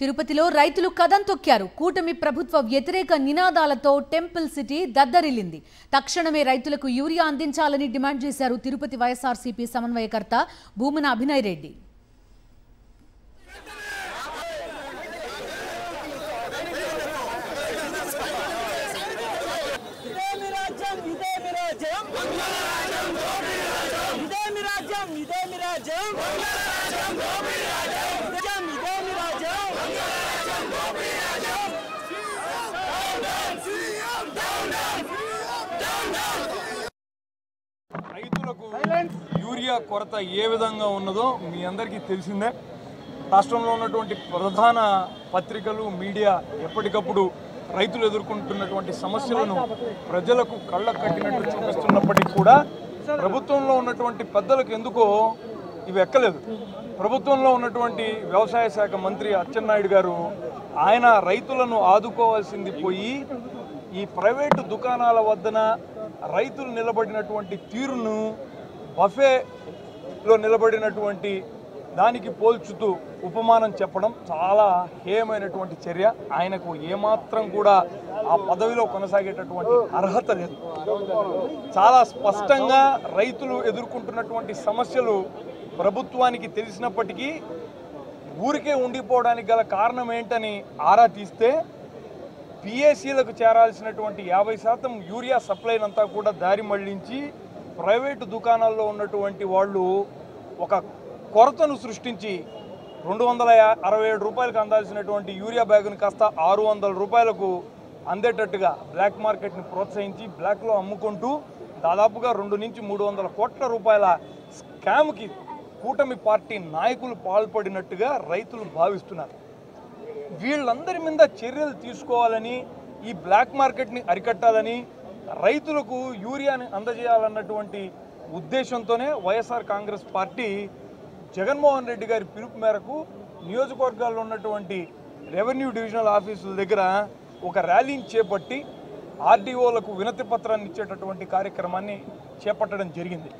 తిరుపతిలో రైతులు కదం తొక్కారు. కూటమి ప్రభుత్వ వ్యతిరేక నినాదాలతో టెంపుల్ సిటీ దద్దరిల్లింది. తక్షణమే రైతులకు యూరియా అందించాలని డిమాండ్ చేశారు తిరుపతి వైఎస్ఆర్సీపీ సమన్వయకర్త భూమన అభినయ్ రెడ్డి. రైతులకు యూరియా కొరత ఏ విధంగా ఉన్నదో మీ అందరికీ తెలిసిందే. రాష్ట్రంలో ఉన్నటువంటి ప్రధాన పత్రికలు మీడియా ఎప్పటికప్పుడు రైతులు ఎదుర్కొంటున్నటువంటి సమస్యలను ప్రజలకు కళ్ళ కట్టినట్టు చూపిస్తున్నప్పటికీ కూడా ప్రభుత్వంలో ఉన్నటువంటి పెద్దలకు ఎందుకో ఇవి ఎక్కలేదు. ప్రభుత్వంలో ఉన్నటువంటి వ్యవసాయ శాఖ మంత్రి అచ్చెన్నాయుడు గారు ఆయన రైతులను ఆదుకోవాల్సింది పోయి ఈ ప్రైవేటు దుకాణాల వద్దన రైతులు నిలబడినటువంటి తీరును బఫేలో నిలబడినటువంటి దానికి పోల్చుతూ ఉపమానం చెప్పడం చాలా హేయమైనటువంటి చర్య. ఆయనకు ఏమాత్రం కూడా ఆ పదవిలో కొనసాగేటటువంటి అర్హత లేదు. చాలా స్పష్టంగా రైతులు ఎదుర్కొంటున్నటువంటి సమస్యలు ప్రభుత్వానికి తెలిసినప్పటికీ ఊరికే ఉండిపోవడానికి గల కారణం ఏంటని ఆరా తీస్తే పిఏసీలకు చేరాల్సినటువంటి 50% యూరియా సప్లైనంతా కూడా దారి మళ్లించి ప్రైవేటు దుకాణాల్లో ఉన్నటువంటి వాళ్ళు ఒక కొరతను సృష్టించి 267 రూపాయలకు అందాల్సినటువంటి యూరియా బ్యాగును కాస్త 600 రూపాయలకు అందేటట్టుగా బ్లాక్ మార్కెట్ని ప్రోత్సహించి బ్లాక్లో అమ్ముకుంటూ దాదాపుగా 200 నుంచి 300 కోట్ల రూపాయల స్కామ్కి కూటమి పార్టీ నాయకులు పాల్పడినట్టుగా రైతులు భావిస్తున్నారు. వీళ్ళందరి మీద చర్యలు తీసుకోవాలని, ఈ బ్లాక్ మార్కెట్ని అరికట్టాలని, రైతులకు యూరియాని అందజేయాలన్నటువంటి ఉద్దేశంతోనే వైఎస్ఆర్ కాంగ్రెస్ పార్టీ జగన్మోహన్ రెడ్డి గారి పిలుపు మేరకు నియోజకవర్గాల్లో ఉన్నటువంటి రెవెన్యూ డివిజనల్ ఆఫీసుల దగ్గర ఒక ర్యాలీని చేపట్టి ఆర్డీఓలకు వినతి పత్రాన్ని ఇచ్చేటటువంటి కార్యక్రమాన్ని చేపట్టడం జరిగింది.